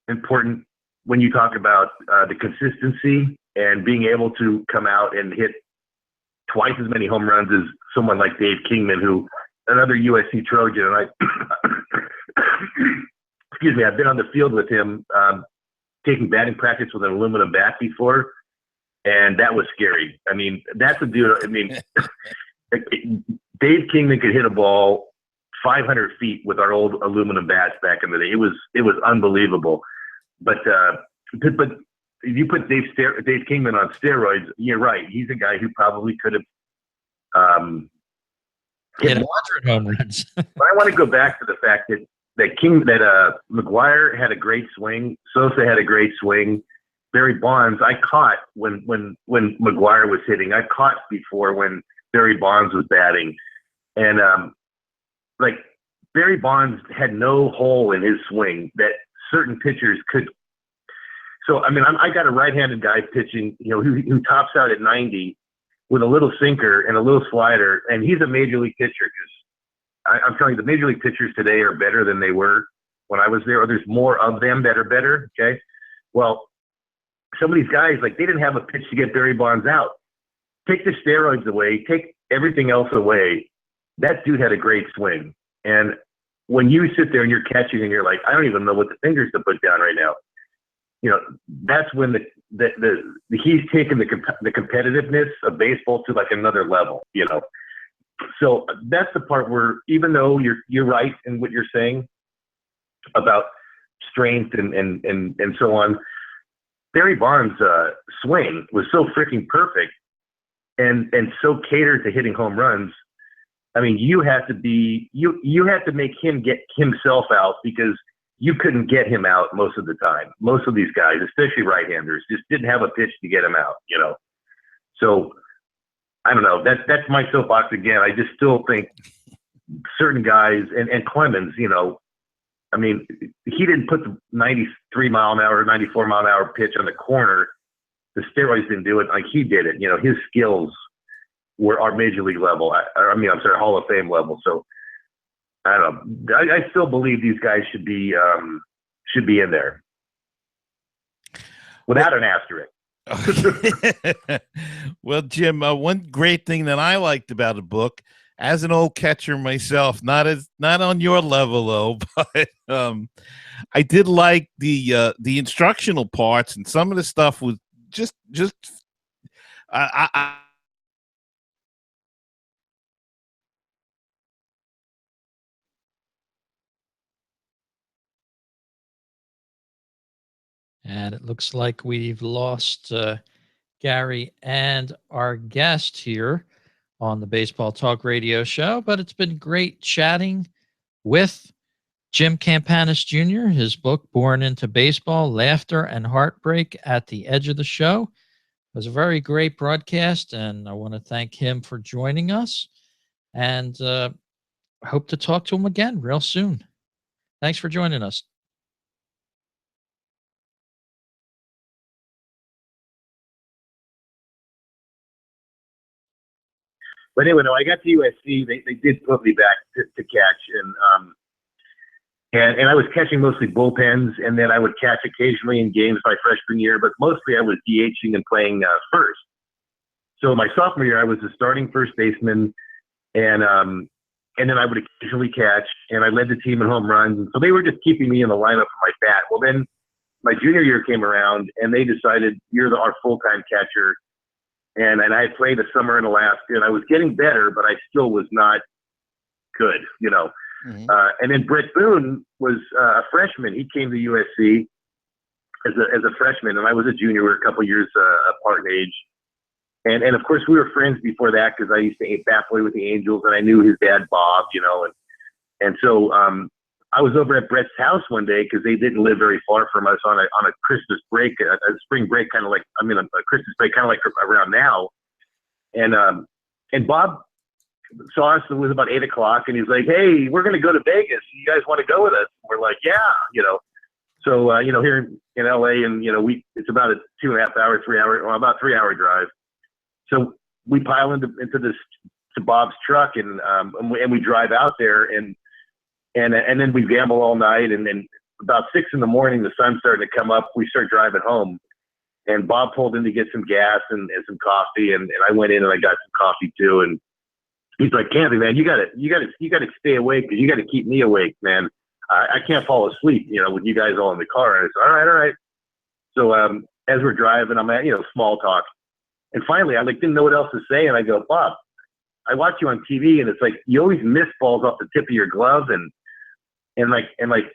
important when you talk about the consistency and being able to come out and hit twice as many home runs as someone like Dave Kingman, who another USC Trojan. And excuse me, I've been on the field with him, taking batting practice with an aluminum bat before, and that was scary. I mean, that's a dude. I mean, Dave Kingman could hit a ball 500 feet with our old aluminum bats back in the day. It was unbelievable. But if you put Dave Kingman on steroids, you're right. He's a guy who probably could have hit 100 home runs. But I want to go back to the fact that McGuire had a great swing. Sosa had a great swing. Barry Bonds, I caught when McGuire was hitting. I caught before when Barry Bonds was batting. And like, Barry Bonds had no hole in his swing that certain pitchers could. So, I mean, I got a right-handed guy pitching, you know, who tops out at 90 with a little sinker and a little slider, and he's a major league pitcher. I'm telling you, the major league pitchers today are better than they were when I was there, or there's more of them that are better, okay? Well, some of these guys, like, they didn't have a pitch to get Barry Bonds out. Take the steroids away, take everything else away. That dude had a great swing. And when you sit there and you're catching and you're like, I don't even know what the fingers to put down right now. You know, that's when he's taken the competitiveness of baseball to like another level, you know. So that's the part where, even though you're right in what you're saying about strength and so on, Barry Bonds' swing was so freaking perfect and so catered to hitting home runs. I mean, you had to make him get himself out, because you couldn't get him out most of the time. Most of these guys, especially right-handers, just didn't have a pitch to get him out, you know. So I don't know. That's my soapbox again. I just still think certain guys, and Clemens, you know, I mean, he didn't put the 93 mile an hour, 94 mile an hour pitch on the corner. The steroids didn't do it like he did it. You know, his skills were our major league level. I'm sorry, Hall of Fame level. So I don't know. I still believe these guys should be in there without an asterisk. Well, Jim, one great thing that I liked about the book, as an old catcher myself, not on your level though, but I did like the instructional parts, and some of the stuff was just I And it looks like we've lost Gary and our guest here on the Baseball Talk Radio Show, but it's been great chatting with Jim Campanis Jr. His book, Born into Baseball, Laughter and Heartbreak at the Edge of the Show. It was a very great broadcast, and I want to thank him for joining us, and I hope to talk to him again real soon. Thanks for joining us. But anyway, no, I got to USC. They did put me back to catch, and I was catching mostly bullpens, and then I would catch occasionally in games my freshman year, but mostly I was DHing and playing first. So my sophomore year, I was the starting first baseman, and then I would occasionally catch, and I led the team in home runs. And so they were just keeping me in the lineup for my bat. Well, then my junior year came around, and they decided, you're our full-time catcher. and I had played a summer in Alaska, and I was getting better, but I still was not good, you know. Mhm. And then Brett Boone was a freshman. He came to USC as a freshman, and I was a junior. We were a couple years apart in age. And of course, we were friends before that because I used to bat boy with the Angels, and I knew his dad, Bob, you know. And so I was over at Brett's house one day because they didn't live very far from us on a Christmas break, a spring break, kind of like, I mean, a Christmas break, kind of like around now. And Bob saw us. It was about 8 o'clock, and he's like, "Hey, we're going to go to Vegas. You guys want to go with us?" We're like, "Yeah," you know. So you know, here in LA, and you know, it's about a 2.5 hour, 3 hour, well, about 3 hour drive. So we pile into Bob's truck, and we drive out there, and then we gamble all night, and then about 6 in the morning, the sun's starting to come up. We start driving home, and Bob pulled in to get some gas and some coffee, and I went in and I got some coffee too, and he's like, "Campy, man, you gotta stay awake because you got to keep me awake, man. I can't fall asleep, you know, with you guys all in the car." And I said, all right. So as we're driving, I'm at, you know, small talk, and finally I didn't know what else to say, and I go, "Bob, I watch you on TV, and it's like you always miss balls off the tip of your glove, and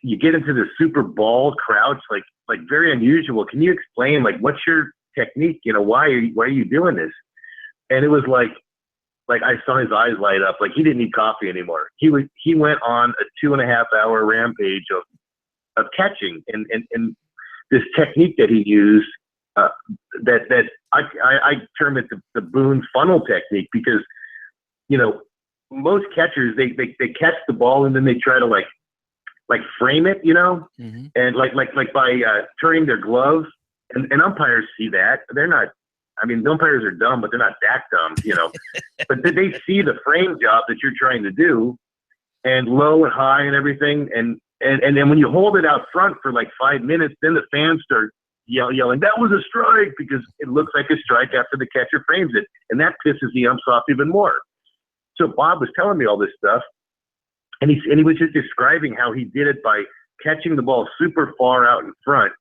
you get into this super ball crouch, like very unusual. Can you explain what's your technique? You know, why are you doing this?" And it was like I saw his eyes light up. Like he didn't need coffee anymore. He went on a 2.5 hour rampage of catching and this technique that he used that I term it the Boone funnel technique, because you know most catchers they catch the ball and then they try to like frame it, you know, Mm-hmm. and like by turning their gloves, and umpires see that. They're not. I mean, the umpires are dumb, but they're not that dumb, you know. But they see the frame job that you're trying to do, and low and high and everything, and then when you hold it out front for like 5 minutes, then the fans start yelling, "That was a strike," because it looks like a strike after the catcher frames it, and that pisses the umps off even more. So Bob was telling me all this stuff, and he was just describing how he did it by catching the ball super far out in front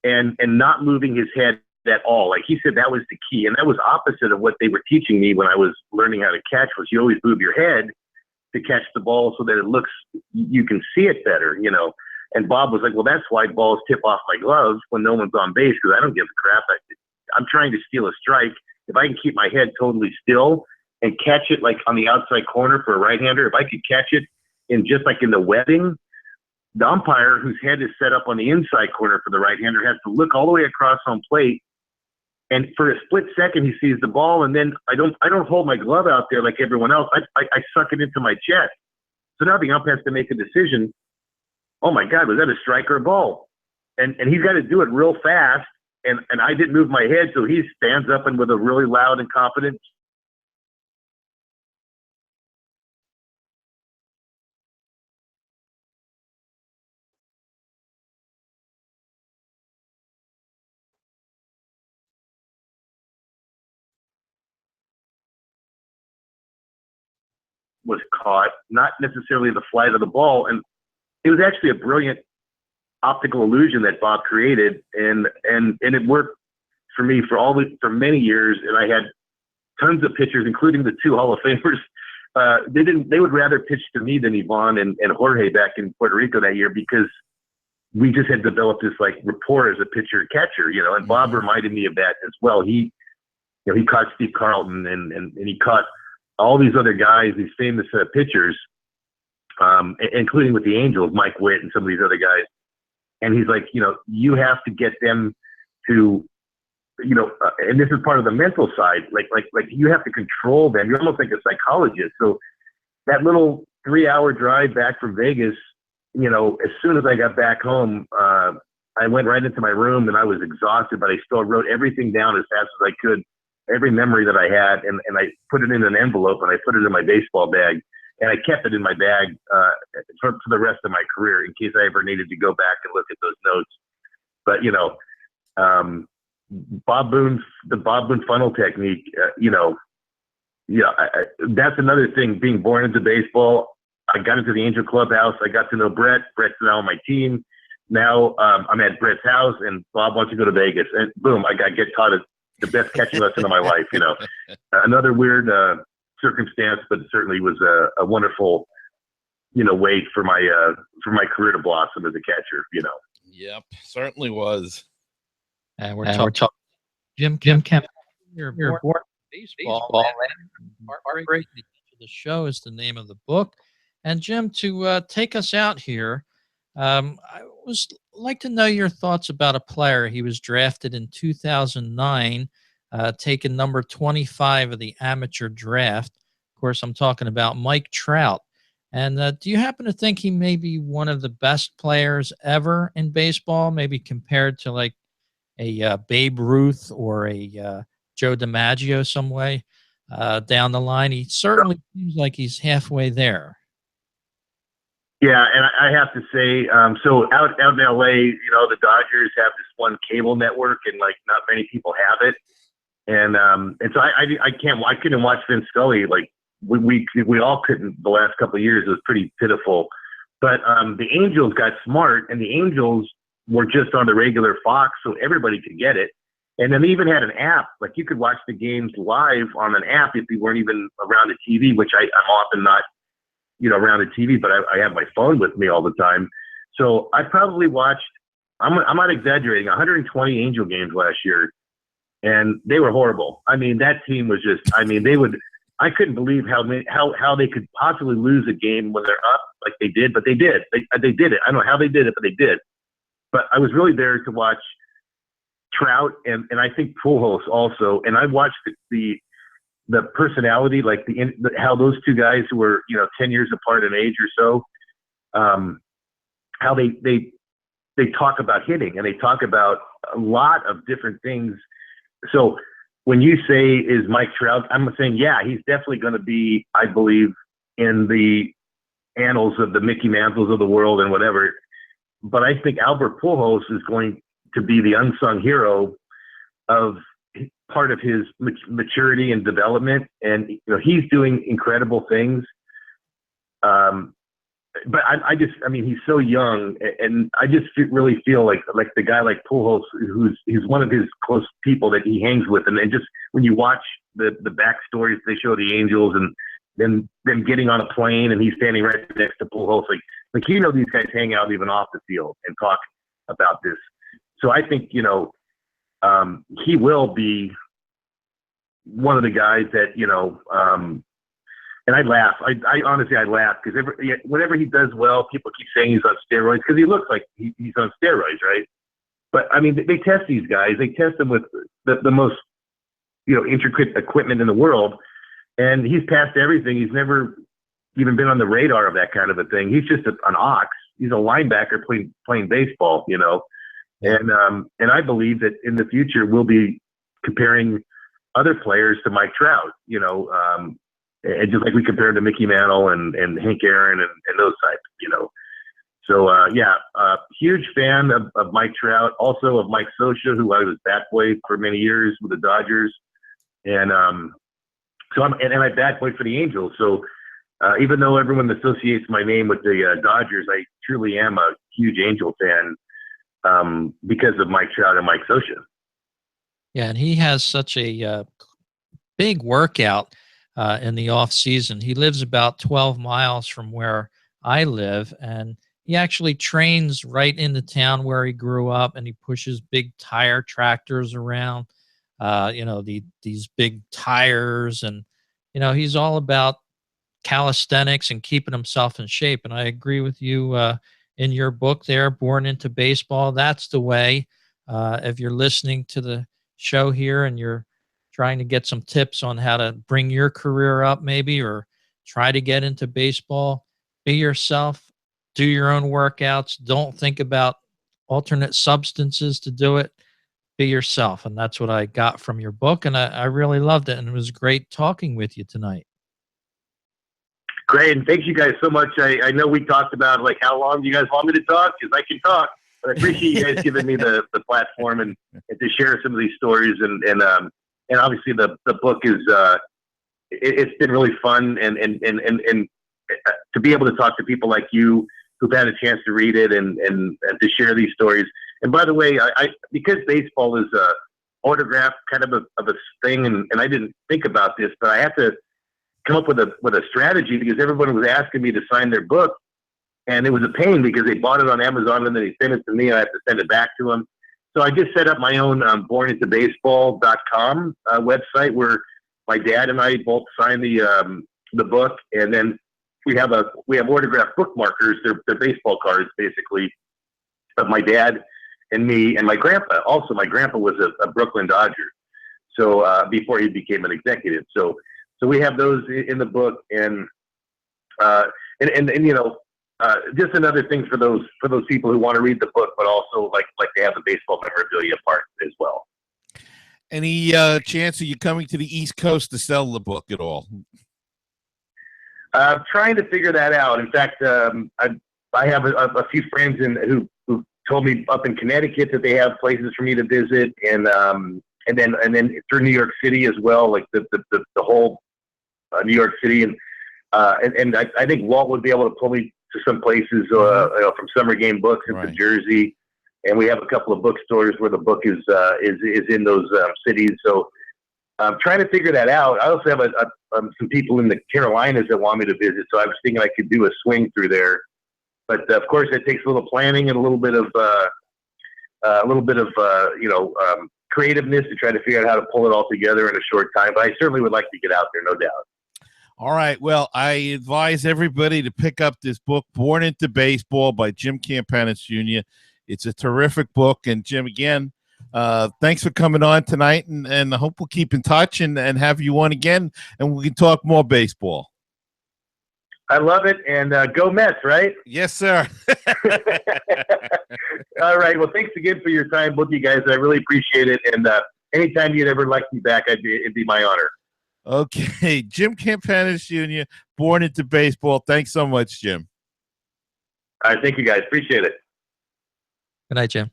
and not moving his head at all. Like he said, that was the key. And that was opposite of what they were teaching me when I was learning how to catch, was you always move your head to catch the ball so that it looks, you can see it better, you know. And Bob was like, "Well, that's why balls tip off my gloves when no one's on base, because I don't give a crap. I'm trying to steal a strike. If I can keep my head totally still and catch it like on the outside corner for a right-hander, if I could catch it in just like in the webbing, the umpire whose head is set up on the inside corner for the right-hander has to look all the way across home plate. And for a split second, he sees the ball, and then I don't hold my glove out there like everyone else. I suck it into my chest. So now the ump has to make a decision. Oh my God, was that a strike or a ball? And he's got to do it real fast. And I didn't move my head, so he stands up and with a really loud and confident was caught, not necessarily the flight of the ball. And it was actually a brilliant optical illusion that Bob created, and it worked for me for many years. And I had tons of pitchers, including the 2 Hall of Famers. They would rather pitch to me than Yvonne and Jorge back in Puerto Rico that year, because we just had developed this like rapport as a pitcher catcher, you know. And Bob reminded me of that as well. He caught Steve Carlton and he caught all these other guys, these famous pitchers, including with the Angels, Mike Witt and some of these other guys. And he's like, you know, you have to get them to, you know, and this is part of the mental side. Like you have to control them. You're almost like a psychologist. So that little 3 hour drive back from Vegas, you know, as soon as I got back home, I went right into my room and I was exhausted, but I still wrote everything down as fast as I could, every memory that I had, and I put it in an envelope and I put it in my baseball bag, and I kept it in my bag for the rest of my career in case I ever needed to go back and look at those notes. But, you know, the Bob Boone funnel technique, you know, that's another thing, being born into baseball. I got into the Angel Clubhouse. I got to know Brett. Brett's now on my team. Now I'm at Brett's house, and Bob wants to go to Vegas. And boom, I get taught the best catching lesson of my life. Another weird circumstance, but it certainly was a wonderful, way for my career to blossom as a catcher. Yep, certainly was. And we're talking Jim Campanis Jr. Born Baseball. Heartbreak to the Show is the name of the book. And Jim, to take us out here, I was like to know your thoughts about a player. He was drafted in 2009, taken number 25 of the amateur draft. Of course, I'm talking about Mike Trout. And do you happen to think he may be one of the best players ever in baseball, maybe compared to like a Babe Ruth or a Joe DiMaggio some way down the line? He certainly seems like he's halfway there. Yeah, and I have to say, so out in LA, the Dodgers have this one cable network, and like not many people have it, and so I couldn't watch Vince Scully. Like we all couldn't the last couple of years. It was pretty pitiful. But the Angels got smart, and the Angels were just on the regular Fox, so everybody could get it. And then they even had an app, like you could watch the games live on an app if you weren't even around a TV, which I'm often not. Around a TV, but I have my phone with me all the time. So I probably watched, I'm not exaggerating, 120 Angel games last year, and they were horrible. I mean, that team was just, I couldn't believe how they could possibly lose a game when they're up like they did, but they did. They did it. I don't know how they did it, but they did. But I was really there to watch Trout and I think Pujols also, and I watched the personality, like how those two guys who were 10 years apart in age or so, how they talk about hitting, and they talk about a lot of different things. So when you say is Mike Trout, I'm saying he's definitely going to be, I believe, in the annals of the Mickey Mantles of the world and whatever. But I think Albert Pujols is going to be the unsung hero of part of his maturity and development, and he's doing incredible things. But he's so young, and I just really feel like the guy like Pujols, he's one of his close people that he hangs with, and just when you watch the backstories they show the Angels, and then them getting on a plane, and he's standing right next to Pujols, like these guys hang out even off the field and talk about this. So I think he will be one of the guys that, and I laugh. I honestly, I laugh because whenever he does well, people keep saying he's on steroids because he looks like he's on steroids, right? But I mean, they test these guys. They test them with the most, intricate equipment in the world, and he's passed everything. He's never even been on the radar of that kind of a thing. He's just an ox. He's a linebacker playing baseball, And I believe that in the future we'll be comparing other players to Mike Trout, and just like we compared to Mickey Mantle and Hank Aaron and those types, So huge fan of Mike Trout, also of Mike Scioscia, who I was bat boy for many years with the Dodgers, and I bat boy for the Angels. So even though everyone associates my name with the Dodgers, I truly am a huge Angel fan. Because of Mike Trout and Mike Scioscia. Yeah, and he has such a big workout in the off season. He lives about 12 miles from where I live, and he actually trains right in the town where he grew up, and he pushes big tire tractors around, these big tires, and, he's all about calisthenics and keeping himself in shape. And I agree with you in your book there, Born into Baseball. That's the way. If you're listening to the show here and you're trying to get some tips on how to bring your career up maybe, or try to get into baseball, be yourself, do your own workouts. Don't think about alternate substances to do it. Be yourself. And that's what I got from your book. And I really loved it. And it was great talking with you tonight. Great. And thank you guys so much. I know we talked about like how long you guys want me to talk, because I can talk, but I appreciate you guys giving me the platform and to share some of these stories. And obviously the book is, it's been really fun and to be able to talk to people like you who've had a chance to read it and to share these stories. And by the way, I because baseball is autograph kind of a thing, and I didn't think about this, but I had to come up with a strategy because everyone was asking me to sign their book, and it was a pain because they bought it on Amazon and then they sent it to me, and I had to send it back to them. So I just set up my own bornintobaseball.com website where my dad and I both signed the book, and then we have autographed bookmarkers. They're baseball cards basically of my dad and me and my grandpa. Also, my grandpa was a Brooklyn Dodger, so before he became an executive. So we have those in the book, and you know, just another thing for those people who want to read the book, but also like to have the baseball memorabilia part as well. Any chance of you coming to the East Coast to sell the book at all? Trying to figure that out. In fact, I have a few friends who told me up in Connecticut that they have places for me to visit, and then through New York City as well, like the whole New York City, and I think Walt would be able to pull me to some places you know, from Summer Game Books into Jersey, and we have a couple of bookstores where the book is in those cities. So I'm trying to figure that out. I also have some people in the Carolinas that want me to visit, so I was thinking I could do a swing through there. But of course, it takes a little planning and a little bit of you know, creativeness to try to figure out how to pull it all together in a short time. But I certainly would like to get out there, no doubt. All right. Well, I advise everybody to pick up this book, Born into Baseball by Jim Campanis Jr. It's a terrific book. And Jim, again, thanks for coming on tonight, and I hope we'll keep in touch and have you on again, and we can talk more baseball. I love it, and go Mets, right? Yes, sir. All right. Well, thanks again for your time, both you guys. I really appreciate it, and anytime you'd ever like me back, it'd be my honor. Okay. Jim Campanis Jr., Born into Baseball. Thanks so much, Jim. All right. Thank you, guys. Appreciate it. Good night, Jim.